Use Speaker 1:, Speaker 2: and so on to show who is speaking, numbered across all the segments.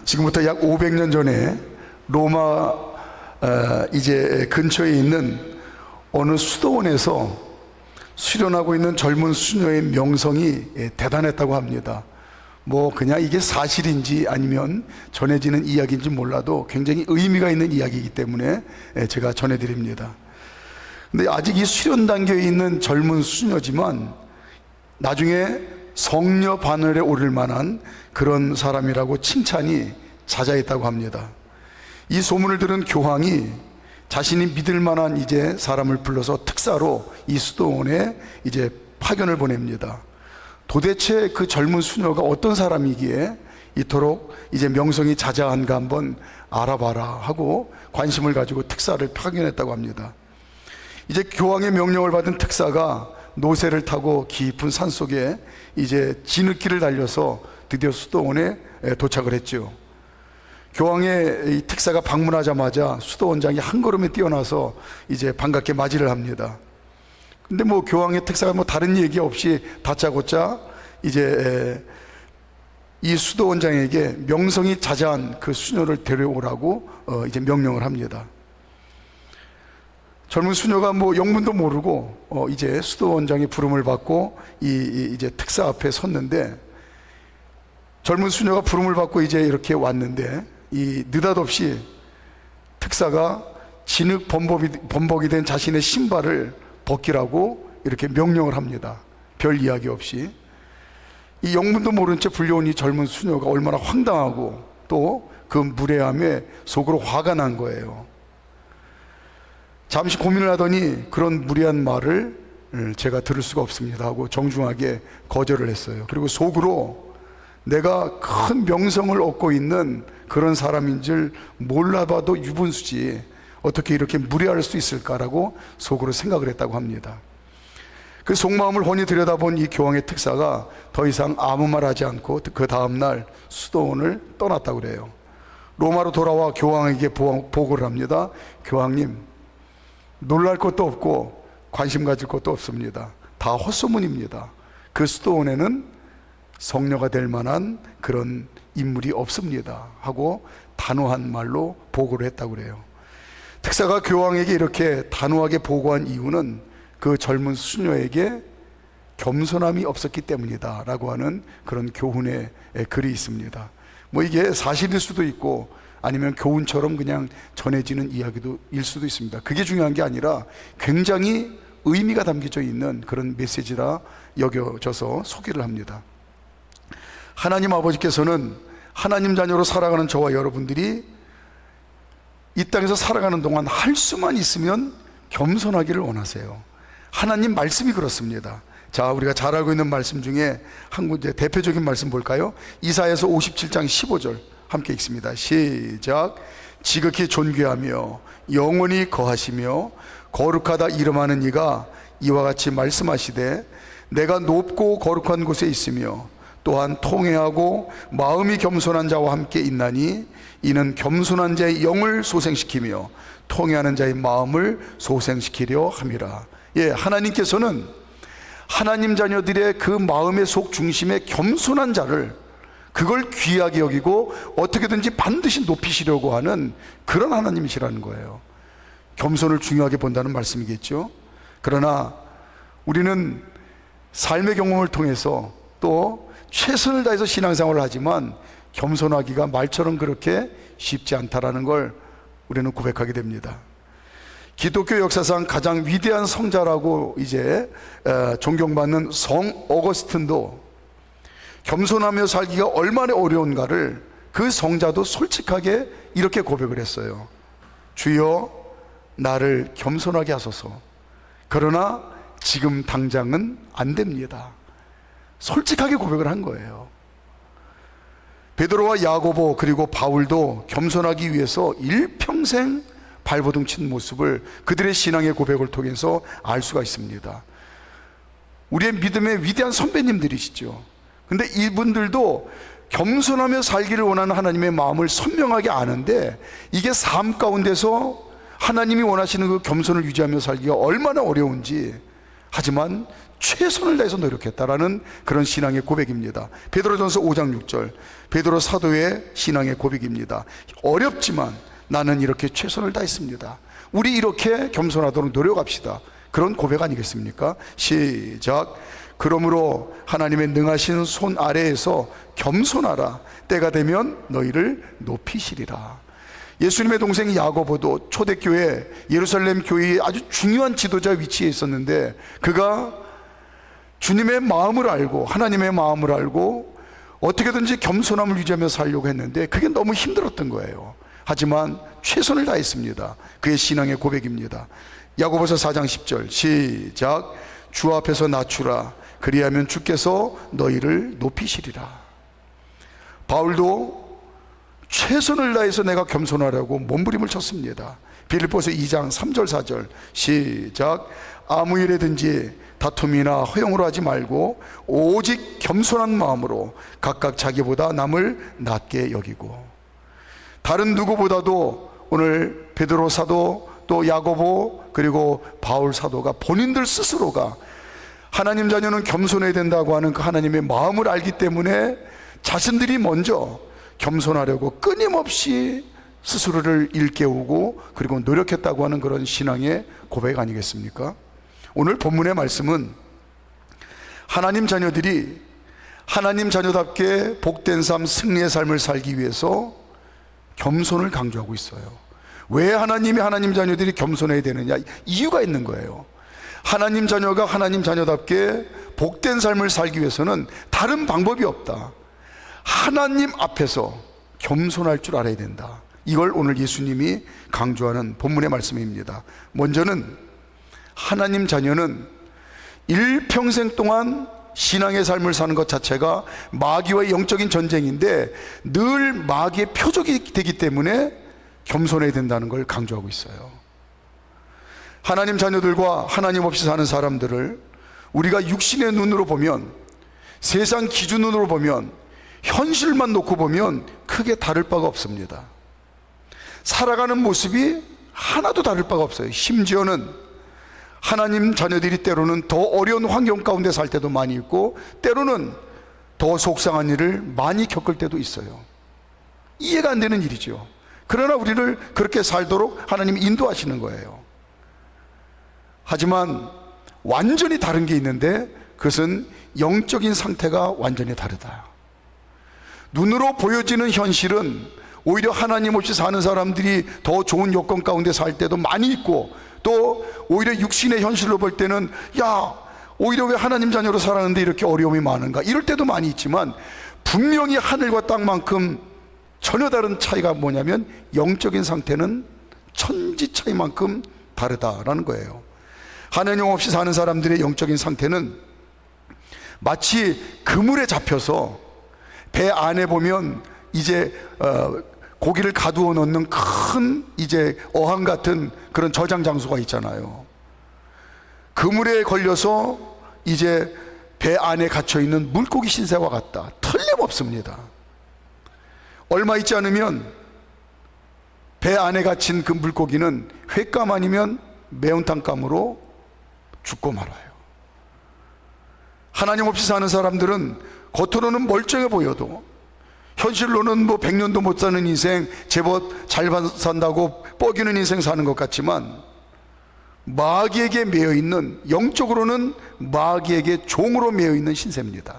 Speaker 1: 지금부터 약 500년 전에 로마 이제 근처에 있는 어느 수도원에서 수련하고 있는 젊은 수녀의 명성이 대단했다고 합니다. 뭐 그냥 이게 사실인지 아니면 전해지는 이야기인지 몰라도 굉장히 의미가 있는 이야기이기 때문에 제가 전해드립니다. 근데 아직 이 수련 단계에 있는 젊은 수녀지만 나중에 성녀 반열에 오를 만한 그런 사람이라고 칭찬이 잦아있다고 합니다. 이 소문을 들은 교황이 자신이 믿을 만한 이제 사람을 불러서 특사로 이 수도원에 이제 파견을 보냅니다. 도대체 그 젊은 수녀가 어떤 사람이기에 이토록 이제 명성이 자자한가 한번 알아봐라 하고 관심을 가지고 특사를 파견했다고 합니다. 이제 교황의 명령을 받은 특사가 노새를 타고 깊은 산속에 이제 진흙길을 달려서 드디어 수도원에 도착을 했죠. 교황의 이 특사가 방문하자마자 수도원장이 한 걸음에 뛰어나서 이제 반갑게 맞이를 합니다. 근데 뭐 교황의 특사가 뭐 다른 얘기 없이 다짜고짜 이제 이 수도원장에게 명성이 자자한 그 수녀를 데려오라고 이제 명령을 합니다. 젊은 수녀가 뭐 영문도 모르고 이제 수도원장의 부름을 받고 이제 특사 앞에 섰는데, 젊은 수녀가 부름을 받고 이제 이렇게 왔는데 이 느닷없이 특사가 진흙 범벅이 된 자신의 신발을 벗기라고 이렇게 명령을 합니다. 별 이야기 없이. 이 영문도 모른 채 불려온 이 젊은 수녀가 얼마나 황당하고 또 그 무례함에 속으로 화가 난 거예요. 잠시 고민을 하더니 그런 무례한 말을 제가 들을 수가 없습니다 하고 정중하게 거절을 했어요. 그리고 속으로 내가 큰 명성을 얻고 있는 그런 사람인 줄 몰라봐도 유분수지 어떻게 이렇게 무례할 수 있을까라고 속으로 생각을 했다고 합니다. 그 속마음을 훤히 들여다본 이 교황의 특사가 더 이상 아무 말 하지 않고 그 다음날 수도원을 떠났다고 그래요. 로마로 돌아와 교황에게 보고를 합니다. 교황님, 놀랄 것도 없고 관심 가질 것도 없습니다. 다 헛소문입니다. 그 수도원에는 성녀가 될 만한 그런 인물이 없습니다 하고 단호한 말로 보고를 했다고 그래요. 특사가 교황에게 이렇게 단호하게 보고한 이유는 그 젊은 수녀에게 겸손함이 없었기 때문이다 라고 하는 그런 교훈의 글이 있습니다. 뭐 이게 사실일 수도 있고 아니면 교훈처럼 그냥 전해지는 이야기일 수도 있습니다. 그게 중요한 게 아니라 굉장히 의미가 담겨져 있는 그런 메시지라 여겨져서 소개를 합니다. 하나님 아버지께서는 하나님 자녀로 살아가는 저와 여러분들이 이 땅에서 살아가는 동안 할 수만 있으면 겸손하기를 원하세요. 하나님 말씀이 그렇습니다. 자, 우리가 잘 알고 있는 말씀 중에 한 군데 대표적인 말씀 볼까요? 이사야서 57장 15절 함께 읽습니다. 시작. 지극히 존귀하며 영원히 거하시며 거룩하다 이름하는 이가 이와 같이 말씀하시되 내가 높고 거룩한 곳에 있으며 또한 통회하고 마음이 겸손한 자와 함께 있나니 이는 겸손한 자의 영을 소생시키며 통회하는 자의 마음을 소생시키려 함이라. 예, 하나님께서는 하나님 자녀들의 그 마음의 속 중심에 겸손한 자를 그걸 귀하게 여기고 어떻게든지 반드시 높이시려고 하는 그런 하나님이시라는 거예요. 겸손을 중요하게 본다는 말씀이겠죠. 그러나 우리는 삶의 경험을 통해서 또 최선을 다해서 신앙생활을 하지만 겸손하기가 말처럼 그렇게 쉽지 않다라는 걸 우리는 고백하게 됩니다. 기독교 역사상 가장 위대한 성자라고 이제 존경받는 성 어거스틴도 겸손하며 살기가 얼마나 어려운가를 그 성자도 솔직하게 이렇게 고백을 했어요. 주여 나를 겸손하게 하소서. 그러나 지금 당장은 안 됩니다. 솔직하게 고백을 한 거예요. 베드로와 야고보 그리고 바울도 겸손하기 위해서 일평생 발버둥 친 모습을 그들의 신앙의 고백을 통해서 알 수가 있습니다. 우리의 믿음의 위대한 선배님들이시죠. 근데 이분들도 겸손하며 살기를 원하는 하나님의 마음을 선명하게 아는데 이게 삶 가운데서 하나님이 원하시는 그 겸손을 유지하며 살기가 얼마나 어려운지 하지만 최선을 다해서 노력했다라는 그런 신앙의 고백입니다. 베드로전서 5장 6절, 베드로 사도의 신앙의 고백입니다. 어렵지만 나는 이렇게 최선을 다했습니다. 우리 이렇게 겸손하도록 노력합시다. 그런 고백 아니겠습니까? 시작. 그러므로 하나님의 능하신 손 아래에서 겸손하라. 때가 되면 너희를 높이시리라. 예수님의 동생 야고보도 초대교회 예루살렘 교회의 아주 중요한 지도자 위치에 있었는데, 그가 주님의 마음을 알고 하나님의 마음을 알고 어떻게든지 겸손함을 유지하며 살려고 했는데 그게 너무 힘들었던 거예요. 하지만 최선을 다했습니다. 그의 신앙의 고백입니다. 야고보서 4장 10절 시작. 주 앞에서 낮추라. 그리하면 주께서 너희를 높이시리라. 바울도 최선을 다해서 내가 겸손하려고 몸부림을 쳤습니다. 빌립보서 2장 3절 4절 시작. 아무 일에든지 다툼이나 허용으로 하지 말고 오직 겸손한 마음으로 각각 자기보다 남을 낮게 여기고. 다른 누구보다도 오늘 베드로 사도, 또 야고보, 그리고 바울 사도가 본인들 스스로가 하나님 자녀는 겸손해야 된다고 하는 그 하나님의 마음을 알기 때문에 자신들이 먼저 겸손하려고 끊임없이 스스로를 일깨우고 그리고 노력했다고 하는 그런 신앙의 고백 아니겠습니까? 오늘 본문의 말씀은 하나님 자녀들이 하나님 자녀답게 복된 삶, 승리의 삶을 살기 위해서 겸손을 강조하고 있어요. 왜 하나님이 하나님 자녀들이 겸손해야 되느냐? 이유가 있는 거예요. 하나님 자녀가 하나님 자녀답게 복된 삶을 살기 위해서는 다른 방법이 없다. 하나님 앞에서 겸손할 줄 알아야 된다. 이걸 오늘 예수님이 강조하는 본문의 말씀입니다. 먼저는 하나님 자녀는 일평생 동안 신앙의 삶을 사는 것 자체가 마귀와의 영적인 전쟁인데 늘 마귀의 표적이 되기 때문에 겸손해야 된다는 걸 강조하고 있어요. 하나님 자녀들과 하나님 없이 사는 사람들을 우리가 육신의 눈으로 보면, 세상 기준으로 보면, 현실만 놓고 보면 크게 다를 바가 없습니다. 살아가는 모습이 하나도 다를 바가 없어요. 심지어는 하나님 자녀들이 때로는 더 어려운 환경 가운데 살 때도 많이 있고 때로는 더 속상한 일을 많이 겪을 때도 있어요. 이해가 안 되는 일이죠. 그러나 우리를 그렇게 살도록 하나님이 인도하시는 거예요. 하지만 완전히 다른 게 있는데 그것은 영적인 상태가 완전히 다르다. 눈으로 보여지는 현실은 오히려 하나님 없이 사는 사람들이 더 좋은 여건 가운데 살 때도 많이 있고, 또 오히려 육신의 현실로 볼 때는 야, 오히려 왜 하나님 자녀로 살았는데 이렇게 어려움이 많은가, 이럴 때도 많이 있지만 분명히 하늘과 땅만큼 전혀 다른 차이가 뭐냐면 영적인 상태는 천지 차이만큼 다르다라는 거예요. 하나님 없이 사는 사람들의 영적인 상태는 마치 그물에 잡혀서 배 안에 보면 이제 고기를 가두어 놓는 큰 이제 어항 같은 그런 저장 장소가 있잖아요. 그물에 걸려서 이제 배 안에 갇혀 있는 물고기 신세와 같다. 틀림없습니다. 얼마 있지 않으면 배 안에 갇힌 그 물고기는 횟감 아니면 매운탕감으로 죽고 말아요. 하나님 없이 사는 사람들은 겉으로는 멀쩡해 보여도 현실로는 뭐 100년도 못 사는 인생, 제법 잘 산다고 뻐기는 인생 사는 것 같지만 마귀에게 매여 있는, 영적으로는 마귀에게 종으로 매여 있는 신세입니다.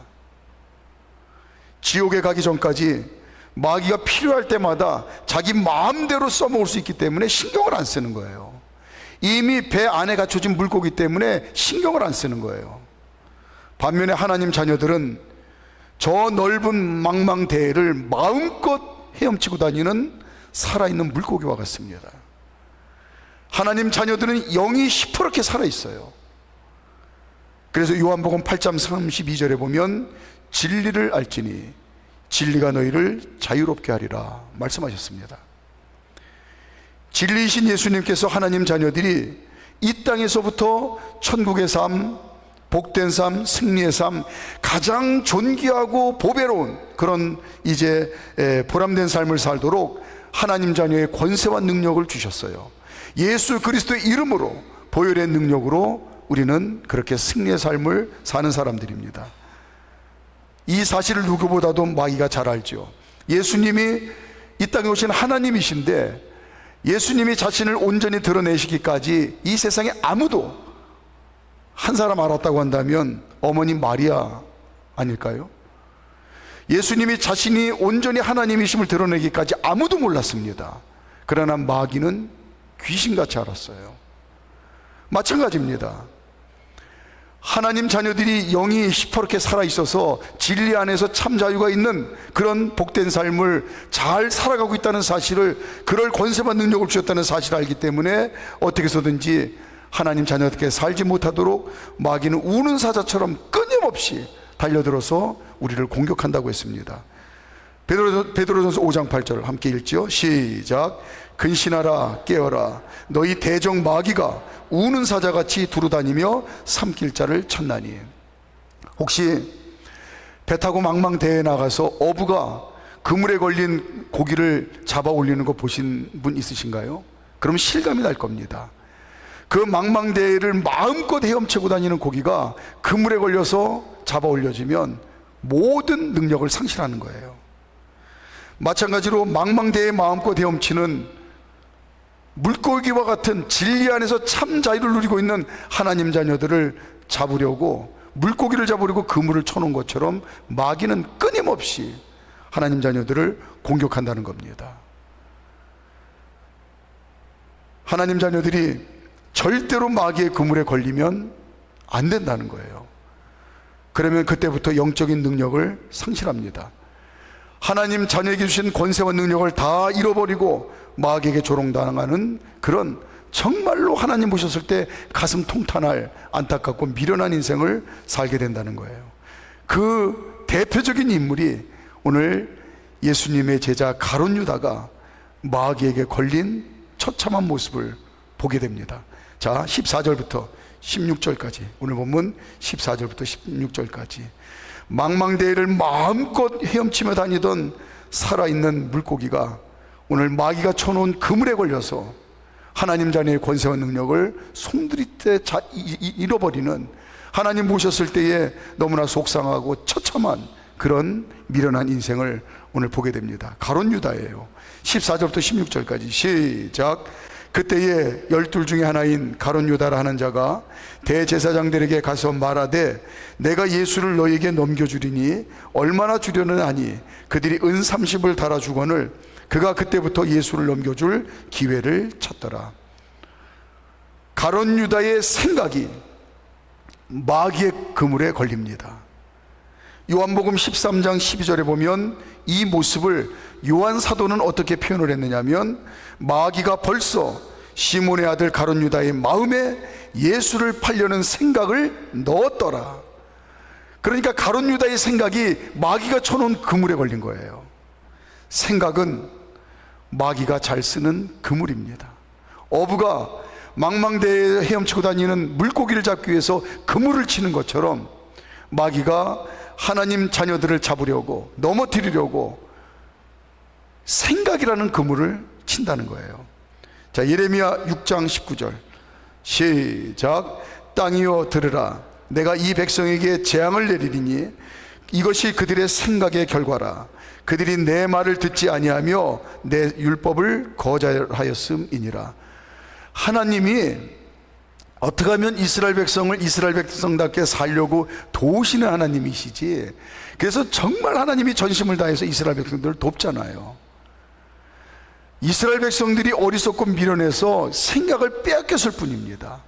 Speaker 1: 지옥에 가기 전까지 마귀가 필요할 때마다 자기 마음대로 써먹을 수 있기 때문에 신경을 안 쓰는 거예요. 이미 배 안에 갇혀진 물고기 때문에 신경을 안 쓰는 거예요. 반면에 하나님 자녀들은 저 넓은 망망대해를 마음껏 헤엄치고 다니는 살아있는 물고기와 같습니다. 하나님 자녀들은 영이 시퍼렇게 살아있어요. 그래서 요한복음 8장 32절에 보면 진리를 알지니 진리가 너희를 자유롭게 하리라 말씀하셨습니다. 진리이신 예수님께서 하나님 자녀들이 이 땅에서부터 천국의 삶, 복된 삶, 승리의 삶, 가장 존귀하고 보배로운 그런 이제 보람된 삶을 살도록 하나님 자녀의 권세와 능력을 주셨어요. 예수 그리스도의 이름으로, 보혈의 능력으로 우리는 그렇게 승리의 삶을 사는 사람들입니다. 이 사실을 누구보다도 마귀가 잘 알죠. 예수님이 이 땅에 오신 하나님이신데 예수님이 자신을 온전히 드러내시기까지 이 세상에 아무도 한 사람 알았다고 한다면 어머니 마리아 아닐까요? 예수님이 자신이 온전히 하나님이심을 드러내기까지 아무도 몰랐습니다. 그러나 마귀는 귀신같이 알았어요. 마찬가지입니다. 하나님 자녀들이 영이 시퍼렇게 살아있어서 진리 안에서 참 자유가 있는 그런 복된 삶을 잘 살아가고 있다는 사실을, 그럴 권세와 능력을 주셨다는 사실을 알기 때문에 어떻게 해서든지 하나님 자녀들께 살지 못하도록 마귀는 우는 사자처럼 끊임없이 달려들어서 우리를 공격한다고 했습니다. 베드로전서 5장 8절 함께 읽죠. 시작. 근신하라 깨어라 너희 대적 마귀가 우는 사자같이 두루다니며 삼킬 자를 찾나니. 혹시 배 타고 망망대해에 나가서 어부가 그물에 걸린 고기를 잡아 올리는 거 보신 분 있으신가요? 그럼 실감이 날 겁니다. 그 망망대해를 마음껏 헤엄치고 다니는 고기가 그물에 걸려서 잡아 올려지면 모든 능력을 상실하는 거예요. 마찬가지로 망망대해에 마음껏 헤엄치는 물고기와 같은 진리 안에서 참 자유를 누리고 있는 하나님 자녀들을 잡으려고, 물고기를 잡으려고 그물을 쳐놓은 것처럼 마귀는 끊임없이 하나님 자녀들을 공격한다는 겁니다. 하나님 자녀들이 절대로 마귀의 그물에 걸리면 안 된다는 거예요. 그러면 그때부터 영적인 능력을 상실합니다. 하나님 자녀에게 주신 권세와 능력을 다 잃어버리고 마귀에게 조롱당하는 그런, 정말로 하나님 보셨을 때 가슴 통탄할 안타깝고 미련한 인생을 살게 된다는 거예요. 그 대표적인 인물이 오늘 예수님의 제자 가룟 유다가 마귀에게 걸린 처참한 모습을 보게 됩니다. 자, 14절부터 16절까지, 오늘 본문 14절부터 16절까지 망망대해를 마음껏 헤엄치며 다니던 살아있는 물고기가 오늘 마귀가 쳐놓은 그물에 걸려서 하나님 자녀의 권세와 능력을 송두리째 잃어버리는, 하나님 보셨을 때에 너무나 속상하고 처참한 그런 미련한 인생을 오늘 보게 됩니다. 가룟 유다예요. 14절부터 16절까지 시작. 그때에 12 중에 하나인 가룟 유다라 하는 자가 대제사장들에게 가서 말하되 내가 예수를 너에게 넘겨주리니 얼마나 주려는 하니 그들이 은 30을 달아주거늘 그가 그때부터 예수를 넘겨줄 기회를 찾더라. 가룟 유다의 생각이 마귀의 그물에 걸립니다. 요한복음 13장 12절에 보면 이 모습을 요한 사도는 어떻게 표현을 했느냐면, 마귀가 벌써 시몬의 아들 가룟 유다의 마음에 예수를 팔려는 생각을 넣었더라. 그러니까 가룟 유다의 생각이 마귀가 쳐놓은 그물에 걸린 거예요. 생각은 마귀가 잘 쓰는 그물입니다. 어부가 망망대해에 헤엄치고 다니는 물고기를 잡기 위해서 그물을 치는 것처럼 마귀가 하나님 자녀들을 잡으려고, 넘어뜨리려고 생각이라는 그물을 친다는 거예요. 자, 예레미야 6장 19절 시작. 땅이여 들으라 내가 이 백성에게 재앙을 내리리니 이것이 그들의 생각의 결과라. 그들이 내 말을 듣지 아니하며 내 율법을 거절하였음이니라. 하나님이 어떻게 하면 이스라엘 백성을 이스라엘 백성답게 살려고 도우시는 하나님이시지, 그래서 정말 하나님이 전심을 다해서 이스라엘 백성들을 돕잖아요. 이스라엘 백성들이 어리석고 미련해서 생각을 빼앗겼을 뿐입니다.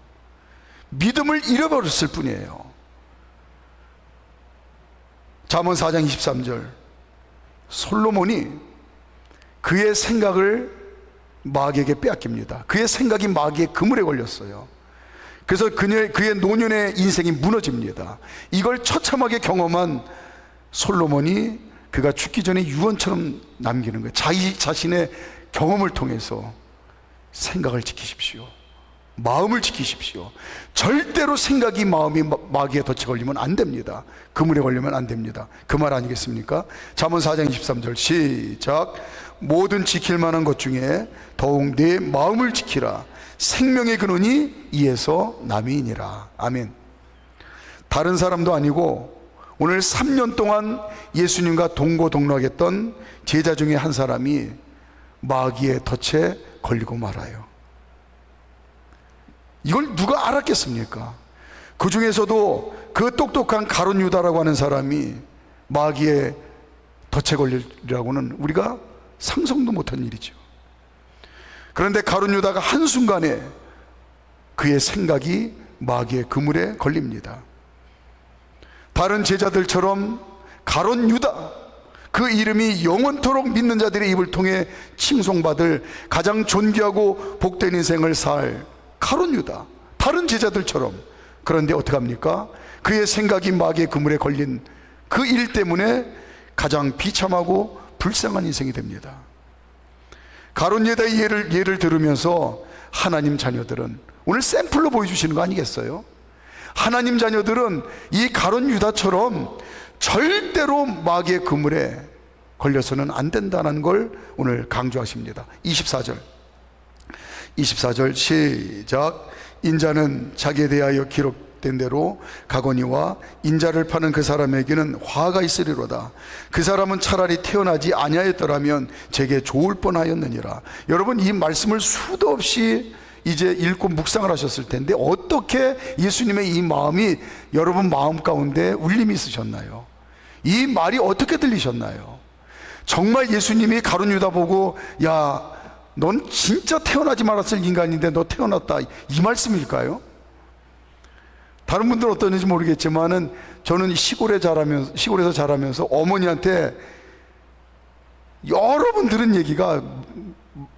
Speaker 1: 믿음을 잃어버렸을 뿐이에요. 잠언 4장 23절 솔로몬이 그의 생각을 마귀에게 빼앗깁니다. 그의 생각이 마귀의 그물에 걸렸어요. 그래서 그의 노년의 인생이 무너집니다. 이걸 처참하게 경험한 솔로몬이 그가 죽기 전에 유언처럼 남기는 거예요. 자신의 경험을 통해서 생각을 지키십시오. 마음을 지키십시오. 절대로 생각이 마음이 마귀에 덫에 걸리면 안 됩니다. 그물에 걸리면 안 됩니다. 그 말 아니겠습니까? 잠언 4장 23절 시작. 모든 지킬 만한 것 중에 더욱 내 마음을 지키라. 생명의 근원이 이에서 남이니라. 아멘. 다른 사람도 아니고 오늘 3년 동안 예수님과 동고동락했던 제자 중에 한 사람이 마귀의 덫에 걸리고 말아요. 이걸 누가 알았겠습니까? 그 중에서도 그 똑똑한 가룟 유다라고 하는 사람이 마귀의 덫에 걸리라고는 우리가 상상도 못한 일이죠. 그런데 가룟 유다가 한순간에 그의 생각이 마귀의 그물에 걸립니다. 다른 제자들처럼 가룟 유다, 그 이름이 영원토록 믿는 자들의 입을 통해 칭송받을 가장 존귀하고 복된 인생을 살 가룟 유다, 다른 제자들처럼. 그런데 어떻게 합니까? 그의 생각이 마귀의 그물에 걸린 그 일 때문에 가장 비참하고 불쌍한 인생이 됩니다. 가룟 유다의 예를 들으면서 하나님 자녀들은 오늘 샘플로 보여주시는 거 아니겠어요? 하나님 자녀들은 이 가룟 유다처럼 절대로 마귀의 그물에 걸려서는 안 된다는 걸 오늘 강조하십니다. 24절 시작. 인자는 자기에 대하여 기록된 대로 가거니와 인자를 파는 그 사람에게는 화가 있으리로다. 그 사람은 차라리 태어나지 아니하였더라면 제게 좋을 뻔하였느니라. 여러분, 이 말씀을 수도 없이 이제 읽고 묵상을 하셨을 텐데 어떻게 예수님의 이 마음이 여러분 마음 가운데 울림이 있으셨나요? 이 말이 어떻게 들리셨나요? 정말 예수님이 가룟 유다 보고 야, 넌 진짜 태어나지 말았을 인간인데 너 태어났다, 이 말씀일까요? 다른 분들은 어떠는지 모르겠지만은 저는 시골에서 자라면서 어머니한테 여러 번 들은 얘기가,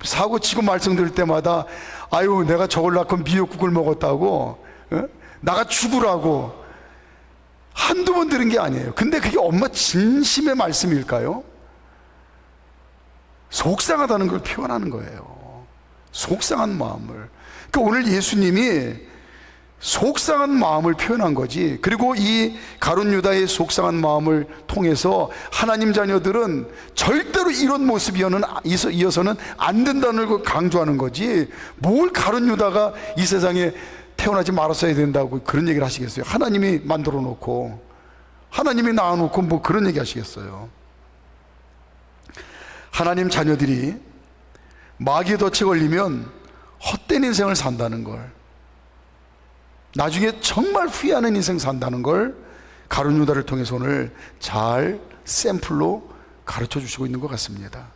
Speaker 1: 사고 치고 말씀 들을 때마다 아유, 내가 저걸 낳고 미역국을 먹었다고, 나가 죽으라고 한두 번 들은 게 아니에요. 근데 그게 엄마 진심의 말씀일까요? 속상하다는 걸 표현하는 거예요. 속상한 마음을. 그러니까 오늘 예수님이 속상한 마음을 표현한 거지. 그리고 이 가룟 유다의 속상한 마음을 통해서 하나님 자녀들은 절대로 이런 모습 이어서는 안 된다는 걸 강조하는 거지. 뭘 가룟 유다가 이 세상에 태어나지 말았어야 된다고 그런 얘기를 하시겠어요? 하나님이 만들어 놓고, 하나님이 낳아 놓고 뭐 그런 얘기 하시겠어요? 하나님 자녀들이 마귀의 덫에 걸리면 헛된 인생을 산다는 걸, 나중에 정말 후회하는 인생 산다는 걸 가룟 유다를 통해서 오늘 잘 샘플로 가르쳐 주시고 있는 것 같습니다.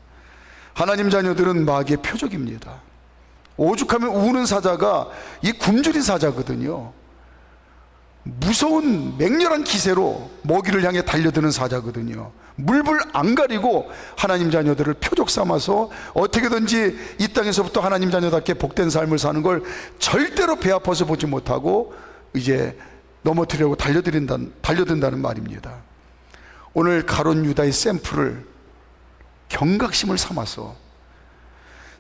Speaker 1: 하나님 자녀들은 마귀의 표적입니다. 오죽하면 우는 사자가 이 굶주린 사자거든요. 무서운 맹렬한 기세로 먹이를 향해 달려드는 사자거든요. 물불 안 가리고 하나님 자녀들을 표적 삼아서 어떻게든지 이 땅에서부터 하나님 자녀답게 복된 삶을 사는 걸 절대로 배 아파서 보지 못하고 이제 넘어뜨리려고 달려든다는 말입니다. 오늘 가룟 유다의 샘플을 경각심을 삼아서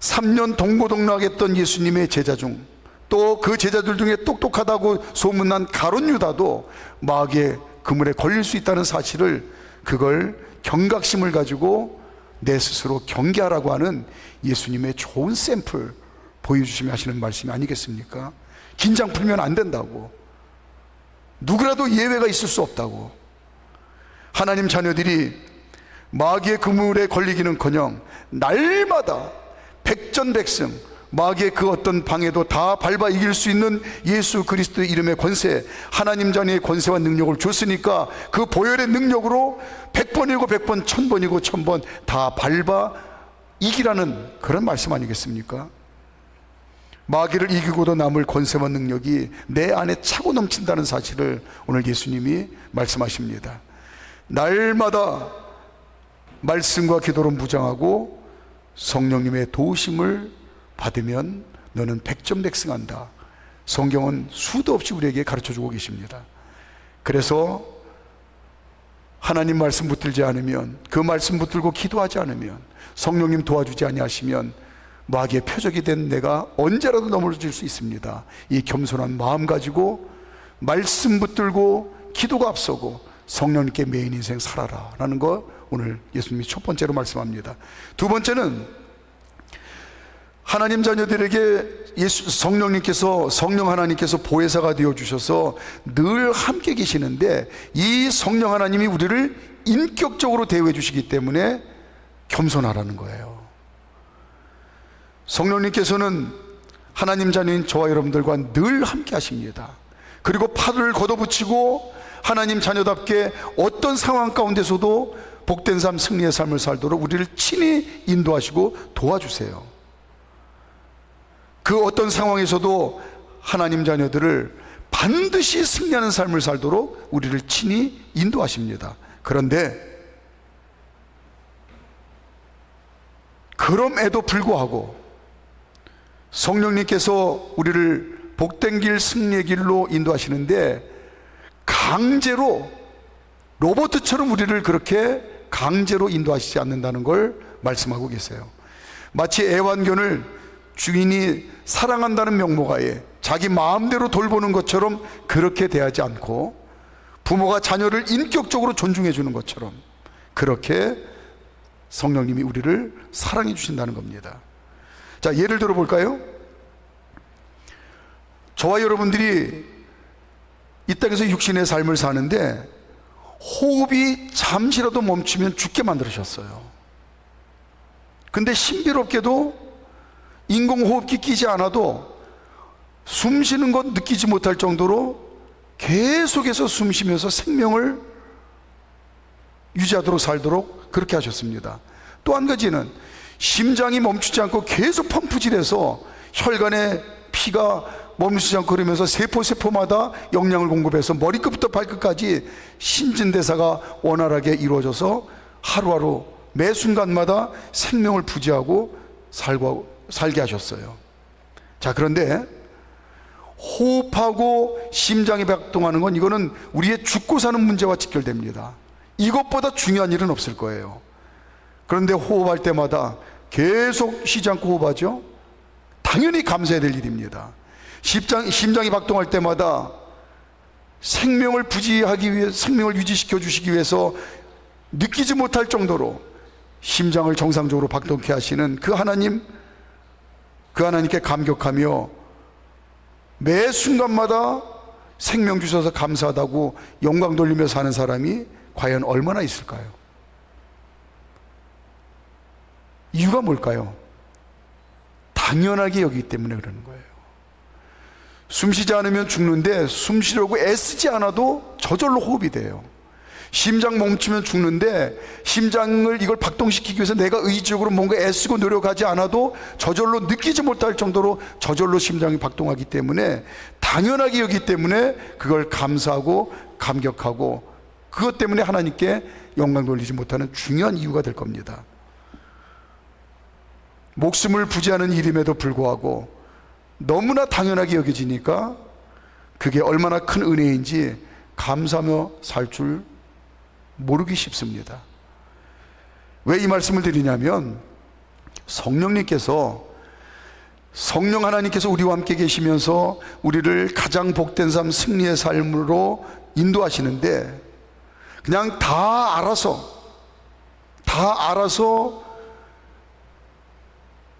Speaker 1: 3년 동고동락했던 예수님의 제자 중, 또 그 제자들 중에 똑똑하다고 소문난 가룟 유다도 마귀의 그물에 걸릴 수 있다는 사실을, 그걸 경각심을 가지고 내 스스로 경계하라고 하는 예수님의 좋은 샘플 보여주시며 하시는 말씀이 아니겠습니까? 긴장 풀면 안 된다고, 누구라도 예외가 있을 수 없다고. 하나님 자녀들이 마귀의 그물에 걸리기는커녕 날마다 백전백승 마귀의 그 어떤 방해도 다 밟아 이길 수 있는 예수 그리스도의 이름의 권세, 하나님 자녀의 권세와 능력을 줬으니까 그 보혈의 능력으로 100번이고 100번, 1000번이고 1000번 다 밟아 이기라는 그런 말씀 아니겠습니까? 마귀를 이기고도 남을 권세와 능력이 내 안에 차고 넘친다는 사실을 오늘 예수님이 말씀하십니다. 날마다 말씀과 기도로 무장하고 성령님의 도우심을 받으면 너는 백전백승한다. 성경은 수도 없이 우리에게 가르쳐주고 계십니다. 그래서 하나님 말씀 붙들지 않으면, 그 말씀 붙들고 기도하지 않으면, 성령님 도와주지 아니하시면 마귀의 표적이 된 내가 언제라도 넘어질 수 있습니다. 이 겸손한 마음 가지고 말씀 붙들고 기도가 앞서고 성령님께 매인 인생 살아라 라는 거 오늘 예수님이 첫 번째로 말씀합니다. 두 번째는 하나님 자녀들에게 성령 하나님께서 보혜사가 되어 주셔서 늘 함께 계시는데, 이 성령 하나님이 우리를 인격적으로 대우해 주시기 때문에 겸손하라는 거예요. 성령님께서는 하나님 자녀인 저와 여러분들과 늘 함께 하십니다. 그리고 팔을 걷어붙이고 하나님 자녀답게 어떤 상황 가운데서도 복된 삶, 승리의 삶을 살도록 우리를 친히 인도하시고 도와주세요. 그 어떤 상황에서도 하나님 자녀들을 반드시 승리하는 삶을 살도록 우리를 친히 인도하십니다. 그런데 그럼에도 불구하고 성령님께서 우리를 복된 길, 승리의 길로 인도하시는데, 강제로, 로봇처럼 우리를 그렇게 강제로 인도하시지 않는다는 걸 말씀하고 계세요. 마치 애완견을 주인이 사랑한다는 명목하에 자기 마음대로 돌보는 것처럼 그렇게 대하지 않고, 부모가 자녀를 인격적으로 존중해 주는 것처럼 그렇게 성령님이 우리를 사랑해 주신다는 겁니다. 자, 예를 들어 볼까요? 저와 여러분들이 이 땅에서 육신의 삶을 사는데 호흡이 잠시라도 멈추면 죽게 만들으셨어요. 근데 신비롭게도 인공호흡기 끼지 않아도 숨 쉬는 것 느끼지 못할 정도로 계속해서 숨 쉬면서 생명을 유지하도록 살도록 그렇게 하셨습니다. 또 한 가지는 심장이 멈추지 않고 계속 펌프질해서 혈관에 피가 멈추지 않고 그러면서 세포마다 영양을 공급해서 머리끝부터 발끝까지 신진대사가 원활하게 이루어져서 하루하루 매 순간마다 생명을 부지하고 살게 하셨어요. 자, 그런데 호흡하고 심장이 작동하는 건, 이거는 우리의 죽고 사는 문제와 직결됩니다. 이것보다 중요한 일은 없을 거예요. 그런데 호흡할 때마다 계속 쉬지 않고 호흡하죠? 당연히 감사해야 될 일입니다. 심장이 박동할 때마다 생명을 부지하기 위해, 생명을 유지시켜 주시기 위해서 느끼지 못할 정도로 심장을 정상적으로 박동케 하시는 그 하나님, 그 하나님께 감격하며 매 순간마다 생명 주셔서 감사하다고 영광 돌리며 사는 사람이 과연 얼마나 있을까요? 이유가 뭘까요? 당연하게 여기기 때문에 그러는 거예요. 숨쉬지 않으면 죽는데 숨 쉬려고 애쓰지 않아도 저절로 호흡이 돼요. 심장 멈추면 죽는데 심장을 이걸 박동시키기 위해서 내가 의지적으로 뭔가 애쓰고 노력하지 않아도 저절로 느끼지 못할 정도로 저절로 심장이 박동하기 때문에, 당연하게 여기기 때문에 그걸 감사하고 감격하고, 그것 때문에 하나님께 영광 돌리지 못하는 중요한 이유가 될 겁니다. 목숨을 부지하는 일임에도 불구하고 너무나 당연하게 여겨지니까 그게 얼마나 큰 은혜인지 감사하며 살 줄 모르기 쉽습니다. 왜 이 말씀을 드리냐면, 성령님께서, 성령 하나님께서 우리와 함께 계시면서 우리를 가장 복된 삶, 승리의 삶으로 인도하시는데, 그냥 다 알아서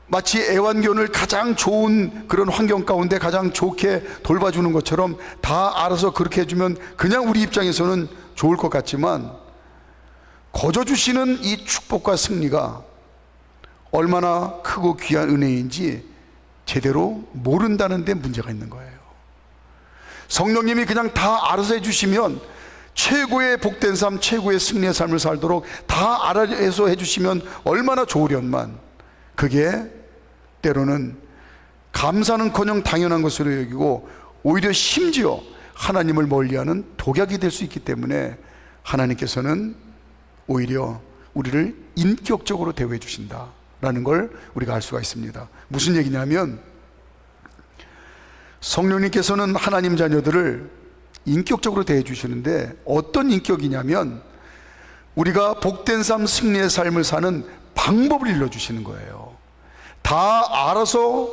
Speaker 1: 마치 애완견을 가장 좋은 그런 환경 가운데 가장 좋게 돌봐주는 것처럼 다 알아서 그렇게 해주면 그냥 우리 입장에서는 좋을 것 같지만, 거저주시는 이 축복과 승리가 얼마나 크고 귀한 은혜인지 제대로 모른다는 데 문제가 있는 거예요. 성령님이 그냥 다 알아서 해주시면, 최고의 복된 삶, 최고의 승리의 삶을 살도록 다 알아서 해주시면 얼마나 좋으련만, 그게 때로는 감사는커녕 당연한 것으로 여기고 오히려 심지어 하나님을 멀리하는 독약이 될 수 있기 때문에 하나님께서는 오히려 우리를 인격적으로 대우해 주신다라는 걸 우리가 알 수가 있습니다. 무슨 얘기냐면, 성령님께서는 하나님 자녀들을 인격적으로 대해 주시는데, 어떤 인격이냐면 우리가 복된 삶, 승리의 삶을 사는 방법을 일러주시는 거예요. 다 알아서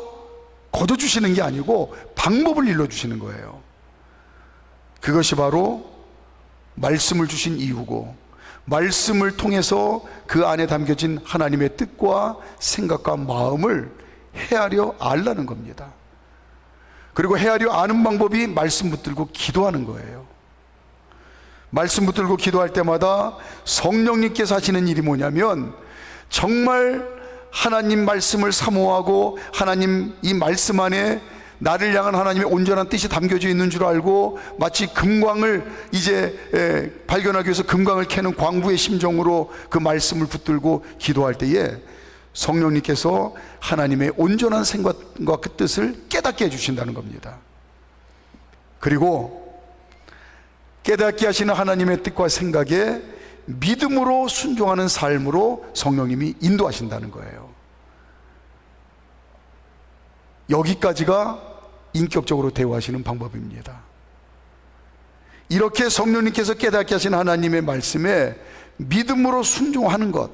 Speaker 1: 거둬주시는 게 아니고 방법을 일러주시는 거예요. 그것이 바로 말씀을 주신 이유고, 말씀을 통해서 그 안에 담겨진 하나님의 뜻과 생각과 마음을 헤아려 알라는 겁니다. 그리고 헤아려 아는 방법이 말씀 붙들고 기도하는 거예요. 말씀 붙들고 기도할 때마다 성령님께서 하시는 일이 뭐냐면, 정말 하나님 말씀을 사모하고 하나님 이 말씀 안에 나를 향한 하나님의 온전한 뜻이 담겨져 있는 줄 알고, 마치 금광을 이제 발견하기 위해서 금광을 캐는 광부의 심정으로 그 말씀을 붙들고 기도할 때에 성령님께서 하나님의 온전한 생각과 그 뜻을 깨닫게 해주신다는 겁니다. 그리고 깨닫게 하시는 하나님의 뜻과 생각에 믿음으로 순종하는 삶으로 성령님이 인도하신다는 거예요. 여기까지가 인격적으로 대화하시는 방법입니다. 이렇게 성령님께서 깨닫게 하신 하나님의 말씀에 믿음으로 순종하는 것,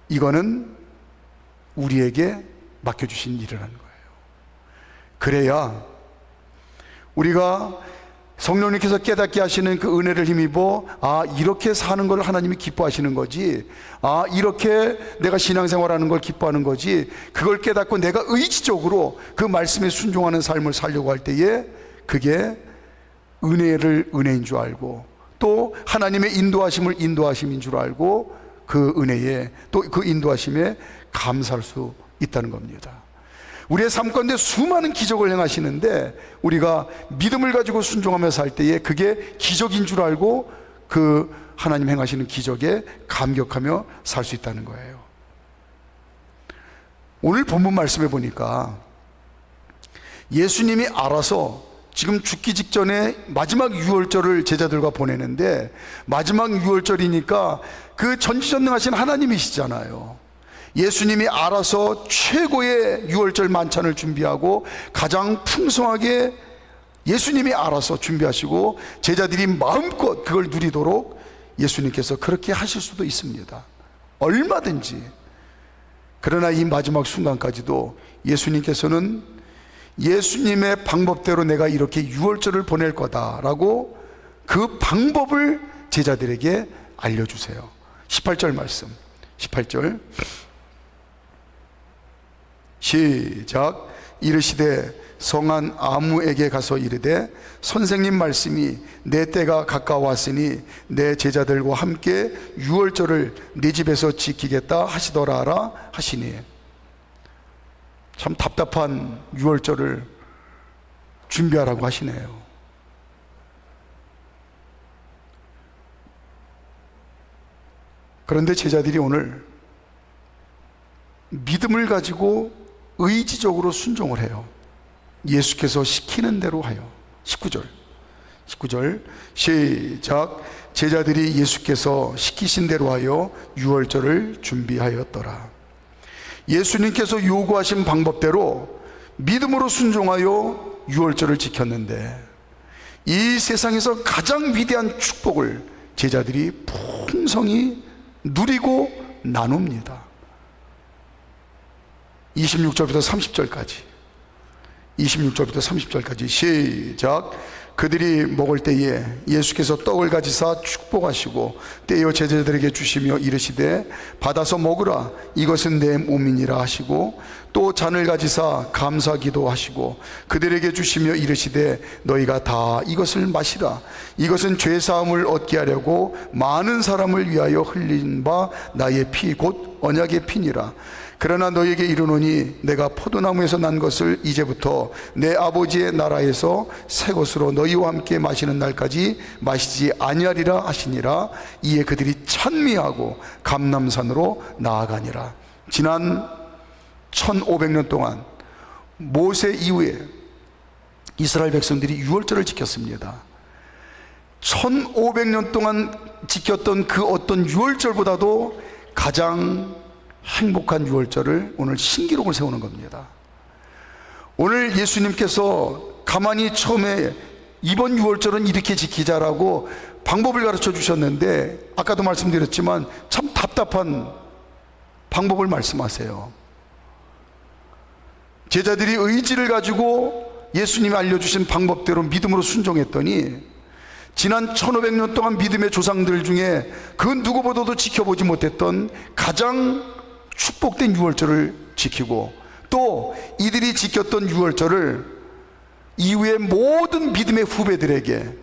Speaker 1: 이거는 우리에게 맡겨주신 일이라는 거예요. 그래야 우리가 성령님께서 깨닫게 하시는 그 은혜를 힘입어, 이렇게 사는 걸 하나님이 기뻐하시는 거지, 이렇게 내가 신앙생활하는 걸 기뻐하는 거지, 그걸 깨닫고 내가 의지적으로 그 말씀에 순종하는 삶을 살려고 할 때에 그게 은혜인 줄 알고, 또 하나님의 인도하심인 줄 알고, 그 은혜에 또 그 인도하심에 감사할 수 있다는 겁니다. 우리의 삶 가운데 수많은 기적을 행하시는데 우리가 믿음을 가지고 순종하며 살 때에 그게 기적인 줄 알고 그 하나님 행하시는 기적에 감격하며 살 수 있다는 거예요. 오늘 본문 말씀에 보니까 예수님이 알아서 지금 죽기 직전에 마지막 유월절을 제자들과 보내는데, 마지막 유월절이니까 그 전지전능하신 하나님이시잖아요. 예수님이 알아서 최고의 유월절 만찬을 준비하고 가장 풍성하게 예수님이 알아서 준비하시고 제자들이 마음껏 그걸 누리도록 예수님께서 그렇게 하실 수도 있습니다. 얼마든지. 그러나 이 마지막 순간까지도 예수님께서는 예수님의 방법대로 내가 이렇게 유월절을 보낼 거다라고 그 방법을 제자들에게 알려주세요. 18절 말씀, 18절 시작. 이르시되 성한 아무에게 가서 이르되 선생님 말씀이 내 때가 가까웠으니 내 제자들과 함께 유월절을 네 집에서 지키겠다 하시더라라 하시니. 참 답답한 유월절을 준비하라고 하시네요. 그런데 제자들이 오늘 믿음을 가지고 의지적으로 순종을 해요. 예수께서 시키는 대로 하여. 19절 시작. 제자들이 예수께서 시키신 대로 하여 유월절을 준비하였더라. 예수님께서 요구하신 방법대로 믿음으로 순종하여 유월절을 지켰는데, 이 세상에서 가장 위대한 축복을 제자들이 풍성히 누리고 나눕니다. 26절부터 30절까지 시작. 그들이 먹을 때에 예수께서 떡을 가지사 축복하시고 떼어 제자들에게 주시며 이르시되 받아서 먹으라, 이것은 내 몸이니라 하시고, 또 잔을 가지사 감사기도 하시고 그들에게 주시며 이르시되 너희가 다 이것을 마시라, 이것은 죄사함을 얻게 하려고 많은 사람을 위하여 흘린 바 나의 피 곧 언약의 피니라. 그러나 너희에게 이르노니 내가 포도나무에서 난 것을 이제부터 내 아버지의 나라에서 새 것으로 너희와 함께 마시는 날까지 마시지 아니하리라 하시니라. 이에 그들이 찬미하고 감람산으로 나아가니라. 지난 1500년 동안 모세 이후에 이스라엘 백성들이 유월절을 지켰습니다. 1500년 동안 지켰던 그 어떤 유월절보다도 가장 행복한 유월절을 오늘 신기록을 세우는 겁니다. 오늘 예수님께서 가만히 처음에 이번 유월절은 이렇게 지키자라고 방법을 가르쳐 주셨는데, 아까도 말씀드렸지만 참 답답한 방법을 말씀하세요. 제자들이 의지를 가지고 예수님이 알려주신 방법대로 믿음으로 순종했더니 지난 1500년 동안 믿음의 조상들 중에 그 누구보다도 지켜보지 못했던 가장 축복된 유월절을 지키고, 또 또 이들이 지켰던 유월절을 이후에 모든 믿음의 후배들에게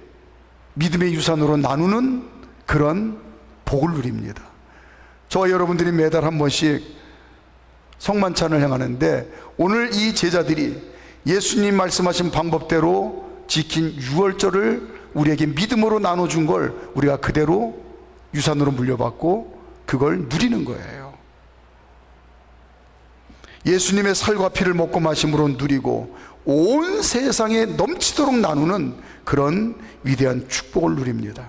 Speaker 1: 믿음의 유산으로 나누는 그런 복을 누립니다. 저와 여러분들이 매달 한 번씩 성만찬을 행하는데, 오늘 이 제자들이 예수님 말씀하신 방법대로 지킨 유월절을 우리에게 믿음으로 나눠준 걸 우리가 그대로 유산으로 물려받고 그걸 누리는 거예요. 예수님의 살과 피를 먹고 마심으로 누리고 온 세상에 넘치도록 나누는 그런 위대한 축복을 누립니다.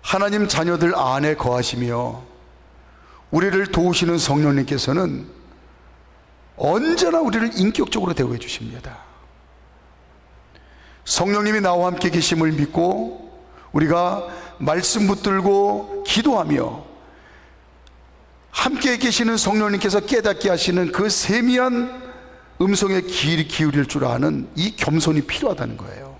Speaker 1: 하나님 자녀들 안에 거하시며 우리를 도우시는 성령님께서는 언제나 우리를 인격적으로 대우해 주십니다. 성령님이 나와 함께 계심을 믿고 우리가 말씀 붙들고 기도하며 함께 계시는 성령님께서 깨닫게 하시는 그 세미한 음성에 귀 기울일 줄 아는 이 겸손이 필요하다는 거예요.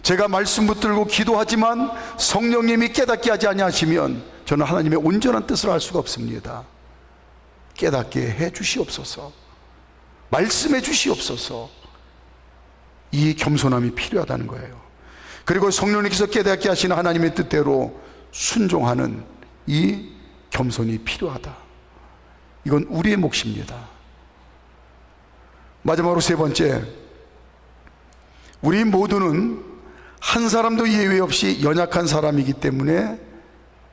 Speaker 1: 제가 말씀 붙들고 기도하지만 성령님이 깨닫게 하지 아니하시면 저는 하나님의 온전한 뜻을 알 수가 없습니다. 깨닫게 해 주시옵소서. 말씀해 주시옵소서. 이 겸손함이 필요하다는 거예요. 그리고 성령님께서 깨닫게 하시는 하나님의 뜻대로 순종하는 이 겸손이 필요하다. 이건 우리의 몫입니다. 마지막으로 세 번째, 우리 모두는 한 사람도 예외 없이 연약한 사람이기 때문에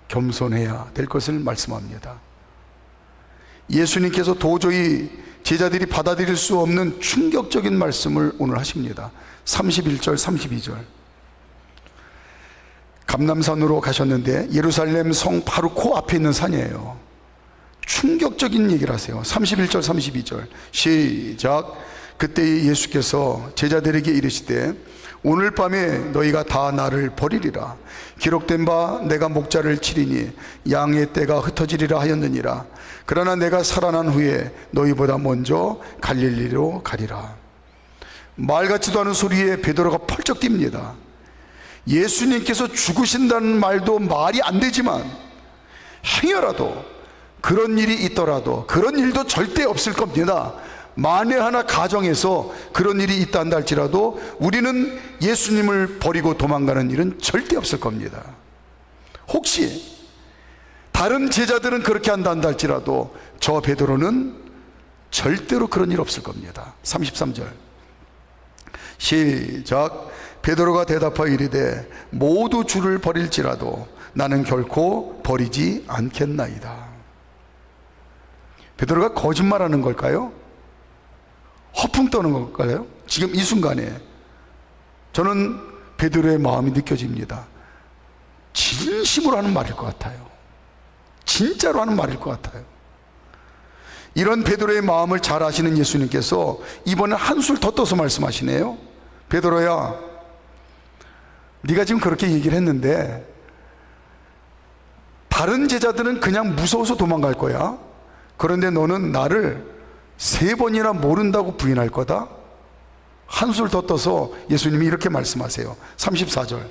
Speaker 1: 겸손해야 될 것을 말씀합니다. 예수님께서 도저히 제자들이 받아들일 수 없는 충격적인 말씀을 오늘 하십니다. 31절 32절. 감람산으로 가셨는데 예루살렘 성 바로 코앞에 있는 산이에요. 충격적인 얘기를 하세요. 31절 32절 시작. 그때 예수께서 제자들에게 이르시되 오늘 밤에 너희가 다 나를 버리리라. 기록된 바 내가 목자를 치리니 양의 떼가 흩어지리라 하였느니라. 그러나 내가 살아난 후에 너희보다 먼저 갈릴리로 가리라. 말 같지도 않은 소리에 베드로가 펄쩍 뜁니다. 예수님께서 죽으신다는 말도 말이 안 되지만 행여라도 그런 일이 있더라도, 그런 일도 절대 없을 겁니다. 만에 하나 가정에서 그런 일이 있다 한다 할지라도 우리는 예수님을 버리고 도망가는 일은 절대 없을 겁니다. 혹시 다른 제자들은 그렇게 한다 한다 할지라도 저 베드로는 절대로 그런 일 없을 겁니다. 33절 시작. 베드로가 대답하여 이르되 모두 주를 버릴지라도 나는 결코 버리지 않겠나이다. 베드로가 거짓말하는 걸까요? 허풍 떠는 걸까요? 지금 이 순간에 저는 베드로의 마음이 느껴집니다. 진심으로 하는 말일 것 같아요. 진짜로 하는 말일 것 같아요. 이런 베드로의 마음을 잘 아시는 예수님께서 이번에 한술 더 떠서 말씀하시네요. 베드로야, 네가 지금 그렇게 얘기를 했는데 다른 제자들은 그냥 무서워서 도망갈 거야. 그런데 너는 나를 3번이나 모른다고 부인할 거다. 한술 더 떠서 예수님이 이렇게 말씀하세요. 34절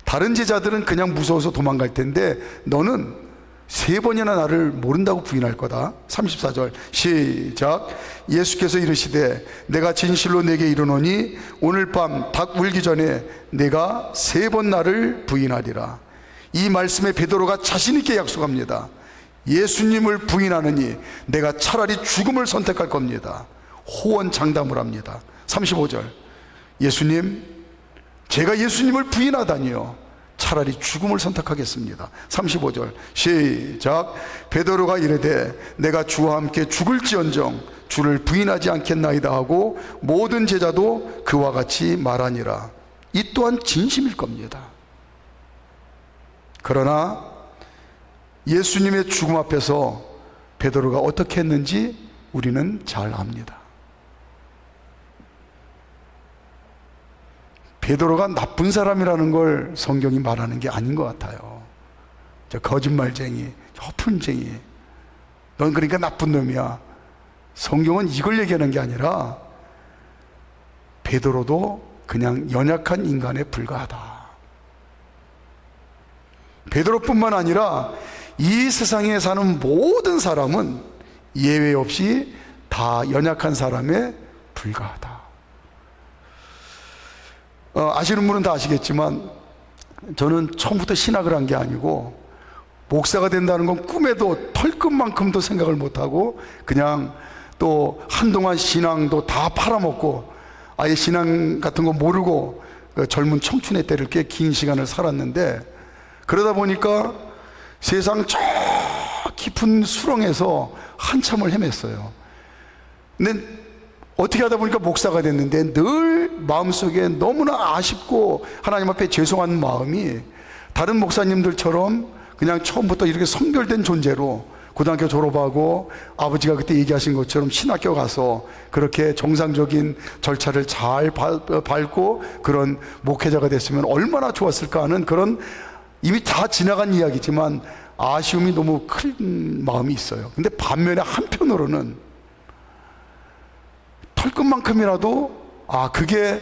Speaker 1: 다른 제자들은 그냥 무서워서 도망갈 텐데 너는 3번이나 나를 모른다고 부인할 거다. 34절 시작. 예수께서 이르시되 내가 진실로 내게 이르노니 오늘 밤 닭 울기 전에 내가 3번 나를 부인하리라. 이 말씀에 베드로가 자신 있게 약속합니다. 예수님을 부인하느니 내가 차라리 죽음을 선택할 겁니다. 호언장담을 합니다. 35절 예수님, 제가 예수님을 부인하다니요, 차라리 죽음을 선택하겠습니다. 35절 시작. 베드로가 이르되 내가 주와 함께 죽을지언정 주를 부인하지 않겠나이다 하고 모든 제자도 그와 같이 말하니라. 이 또한 진심일 겁니다. 그러나 예수님의 죽음 앞에서 베드로가 어떻게 했는지 우리는 잘 압니다. 베드로가 나쁜 사람이라는 걸 성경이 말하는 게 아닌 것 같아요. 저 거짓말쟁이, 허풍쟁이, 넌 그러니까 나쁜 놈이야. 성경은 이걸 얘기하는 게 아니라 베드로도 그냥 연약한 인간에 불과하다. 베드로뿐만 아니라 이 세상에 사는 모든 사람은 예외 없이 다 연약한 사람에 불과하다. 아시는 분은 다 아시겠지만 저는 처음부터 신학을 한 게 아니고 목사가 된다는 건 꿈에도 털끝만큼도 생각을 못하고 그냥 또 한동안 신앙도 다 팔아먹고 아예 신앙 같은 거 모르고 젊은 청춘의 때를 꽤 긴 시간을 살았는데, 그러다 보니까 세상 저 깊은 수렁에서 한참을 헤맸어요. 근데 어떻게 하다 보니까 목사가 됐는데 늘 마음속에 너무나 아쉽고 하나님 앞에 죄송한 마음이, 다른 목사님들처럼 그냥 처음부터 이렇게 성별된 존재로 고등학교 졸업하고 아버지가 그때 얘기하신 것처럼 신학교 가서 그렇게 정상적인 절차를 잘 밟고 그런 목회자가 됐으면 얼마나 좋았을까 하는 그런, 이미 다 지나간 이야기지만 아쉬움이 너무 큰 마음이 있어요. 근데 반면에 한편으로는 털끝만큼이라도 그게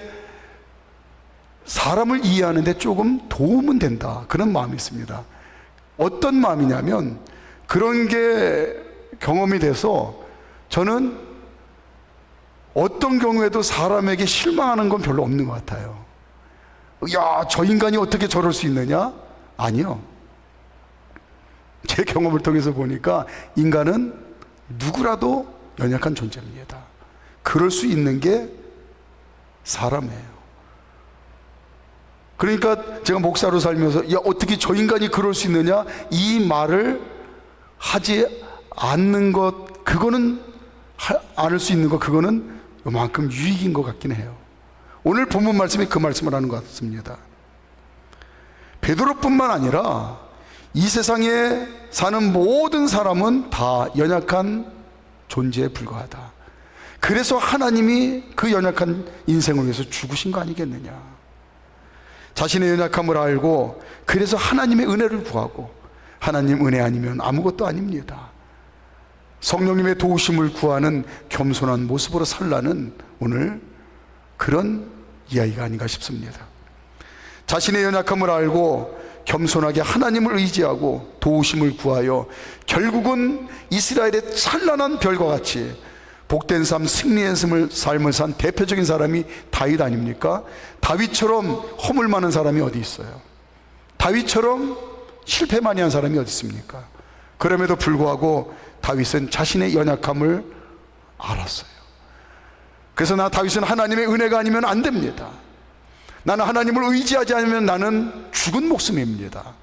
Speaker 1: 사람을 이해하는데 조금 도움은 된다, 그런 마음이 있습니다. 어떤 마음이냐면, 그런 게 경험이 돼서 저는 어떤 경우에도 사람에게 실망하는 건 별로 없는 것 같아요. 야, 저 인간이 어떻게 저럴 수 있느냐? 아니요. 제 경험을 통해서 보니까 인간은 누구라도 연약한 존재입니다. 그럴 수 있는 게 사람이에요. 그러니까 제가 목사로 살면서 야, 어떻게 저 인간이 그럴 수 있느냐, 이 말을 하지 않는 것, 그거는 않을 수 있는 것, 그거는 요만큼 유익인 것 같긴 해요. 오늘 본문 말씀이 그 말씀을 하는 것 같습니다. 베드로뿐만 아니라 이 세상에 사는 모든 사람은 다 연약한 존재에 불과하다. 그래서 하나님이 그 연약한 인생을 위해서 죽으신 거 아니겠느냐. 자신의 연약함을 알고 그래서 하나님의 은혜를 구하고, 하나님 은혜 아니면 아무것도 아닙니다. 성령님의 도우심을 구하는 겸손한 모습으로 살라는 오늘 그런 이야기가 아닌가 싶습니다. 자신의 연약함을 알고 겸손하게 하나님을 의지하고 도우심을 구하여 결국은 이스라엘의 찬란한 별과 같이 복된 삶, 승리의 삶을 산 대표적인 사람이 다윗 아닙니까? 다윗처럼 허물 많은 사람이 어디 있어요? 다윗처럼 실패 많이 한 사람이 어디 있습니까? 그럼에도 불구하고 다윗은 자신의 연약함을 알았어요. 그래서 다윗은 하나님의 은혜가 아니면 안 됩니다. 나는 하나님을 의지하지 않으면 나는 죽은 목숨입니다.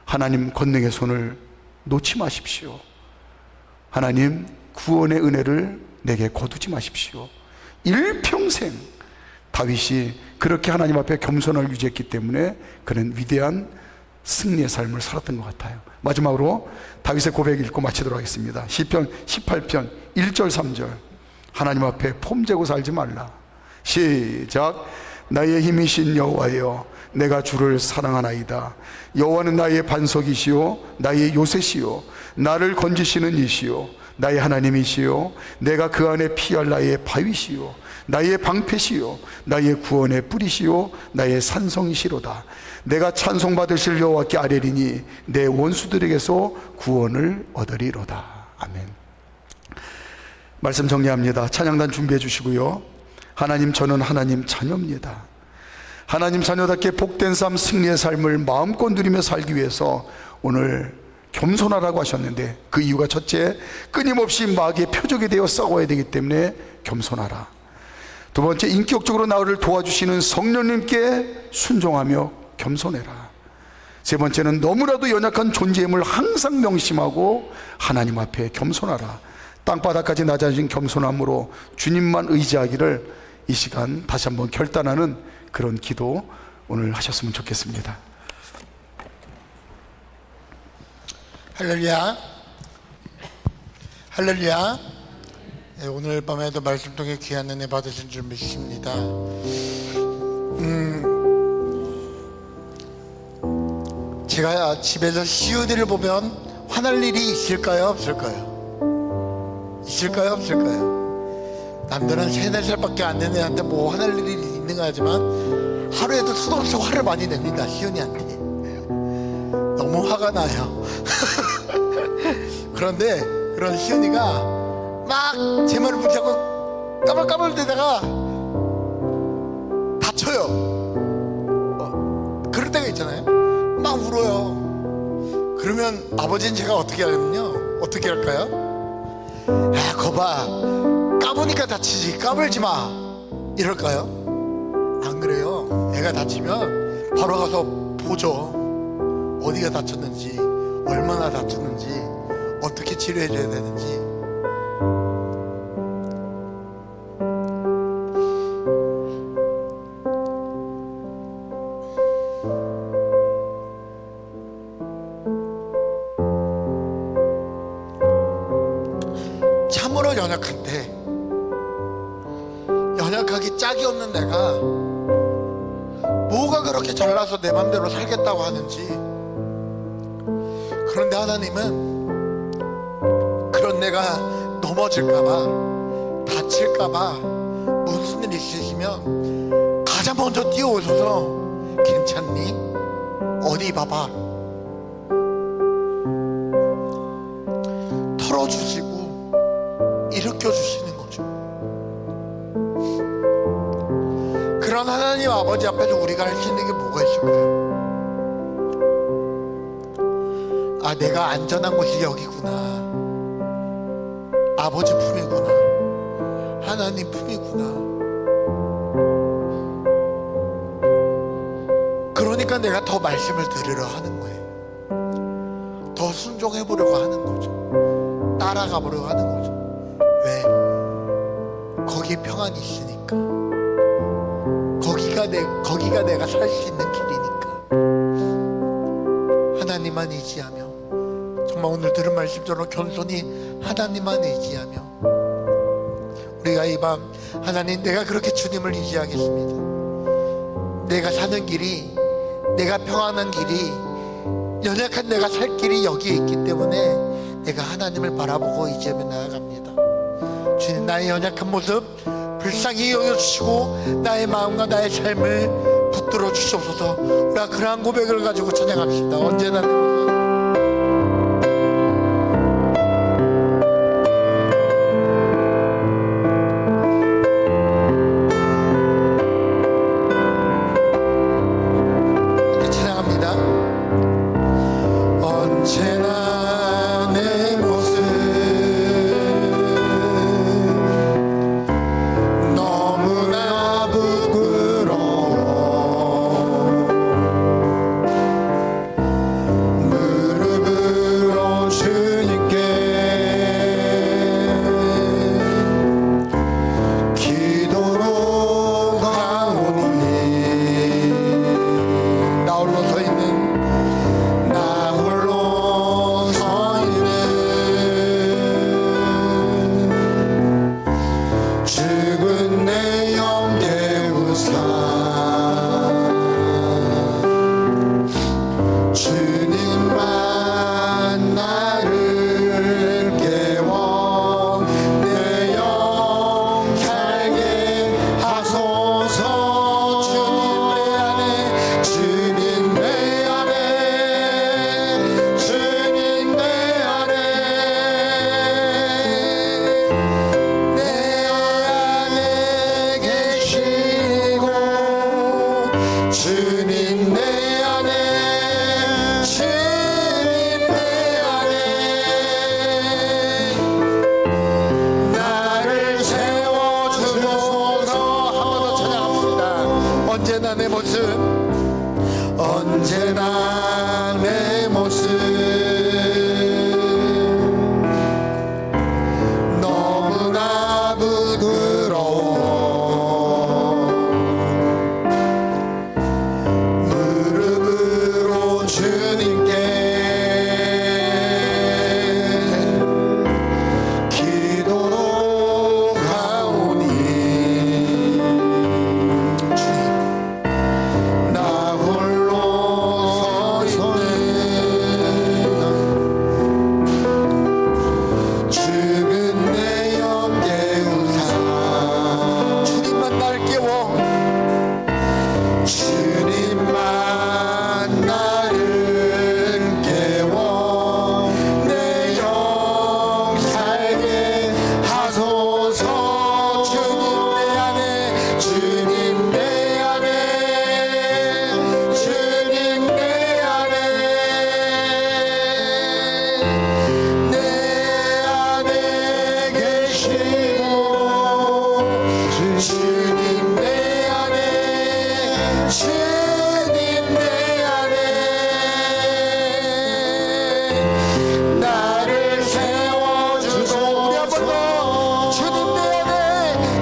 Speaker 1: 하나님 권능의 손을 놓지 마십시오. 하나님 구원의 은혜를 내게 거두지 마십시오. 일평생 다윗이 그렇게 하나님 앞에 겸손을 유지했기 때문에 그는 위대한 승리의 삶을 살았던 것 같아요. 마지막으로 다윗의 고백 읽고 마치도록 하겠습니다. 시편 18편 1절 3절. 하나님 앞에 폼재고 살지 말라. 시작. 나의 힘이신 여호와여, 내가 주를 사랑하나이다. 여호와는 나의 반석이시요 나의 요새시요 나를 건지시는 이시요 나의 하나님이시요 내가 그 안에 피할 나의 바위시요 나의 방패시요 나의 구원의 뿌리시요 나의 산성이시로다. 내가 찬송받으실 여호와께 아뢰리니 내 원수들에게서 구원을 얻으리로다. 아멘. 말씀 정리합니다. 찬양단 준비해 주시고요. 하나님, 저는 하나님 자녀입니다. 하나님 자녀답게 복된 삶, 승리의 삶을 마음껏 누리며 살기 위해서 오늘 겸손하라고 하셨는데, 그 이유가 첫째, 끊임없이 마귀의 표적이 되어 싸워야 되기 때문에 겸손하라. 두 번째, 인격적으로 나를 도와주시는 성령님께 순종하며 겸손해라. 세 번째는 너무나도 연약한 존재임을 항상 명심하고 하나님 앞에 겸손하라. 땅바닥까지 낮아진 겸손함으로 주님만 의지하기를 이 시간 다시 한번 결단하는 그런 기도 오늘 하셨으면 좋겠습니다.
Speaker 2: 할렐루야, 할렐루야. 오늘 밤에도 말씀 통해 귀한 은혜 받으신 줄 믿습니다. 제가 집에서 시우디를 보면 화날 일이 있을까요, 없을까요? 있을까요, 없을까요? 남들은 3-4살밖에 안 된 애한테 뭐 화날 일이 있는가 하지만 하루에도 수도 없이 화를 많이 냅니다, 시은이한테. 너무 화가 나요. 그런데 그런 시은이가 막 제 말을 붙잡고 까불까불 대다가 다쳐요. 그럴 때가 있잖아요. 막 울어요. 그러면 아버지는 제가 어떻게 하냐면요, 어떻게 할까요? 야, 거봐, 까보니까 다치지, 까불지 마, 이럴까요? 안 그래요. 애가 다치면 바로 가서 보죠. 어디가 다쳤는지, 얼마나 다쳤는지, 어떻게 치료해줘야 되는지. 참으로 연약한데, 연약하기 짝이 없는 내가 뭐가 그렇게 잘나서 내 맘대로 살겠다고 하는지. 그런데 하나님은 그런 내가 넘어질까봐, 다칠까봐 무슨 일이 있으시면 가장 먼저 뛰어오셔서 괜찮니? 어디 봐봐, 털어주시고 일으켜주시는 거죠. 그런 하나님 아버지 앞에서 우리가 할 수 있는 게 뭐가 있을까요? 아, 내가 안전한 곳이 여기구나, 아버지 품이구나, 하나님 품이구나. 그러니까 내가 더 말씀을 들으려 하는 거예요. 더 순종해 보려고 하는 거죠. 따라가 보려고 하는 거죠. 왜? 거기 평안이 있으니까. 거기가 내가 살 수 있는 길이니까. 하나님만 의지하며, 정말 오늘 들은 말씀처럼 겸손히 하나님만 의지하며, 우리가 이 밤 하나님, 내가 그렇게 주님을 의지하겠습니다. 내가 사는 길이, 내가 평안한 길이, 연약한 내가 살 길이 여기에 있기 때문에 내가 하나님을 바라보고 의지하며 나아갑니다. 주님, 나의 연약한 모습 불쌍히 여겨주시고 나의 마음과 나의 삶을 붙들어 주시옵소서. 우리가 그러한 고백을 가지고 찬양합시다. 언제나 내 모습. 언제나 내 모습 너무나 부끄러워 무릎으로 주님께 기도로 가오니 나 홀로 서 있는 죽은 내 영 깨우사 주님만 나를 깨워 내 영 살게 하소서. 주님 내 안에 주님 내 안에 주님 내 안에 주님 내 안에 나를 세워주소서. 한 번 더 찬양합시다. 언제나 내 모습 언제나 내 모습 너무나 부끄러워 주님께 기도로 가오니 주님 나 홀로 서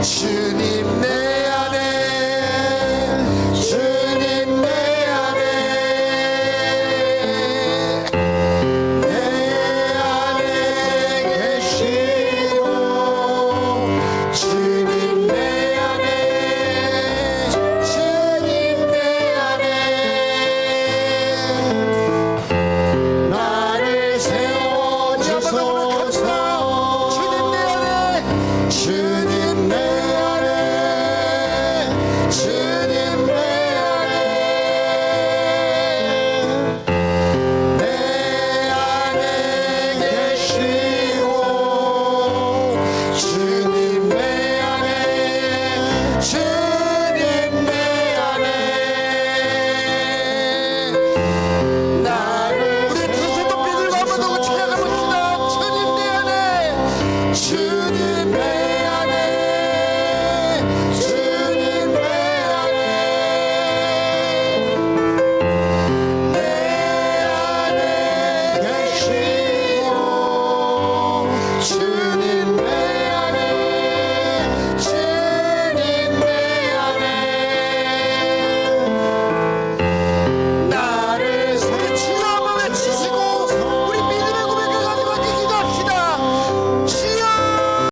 Speaker 2: 주님 내 안에 주님 내 안에 내 안에 계시고 주님 내 안에 주님 내 안에 나를 세워주소서 주님 내 안에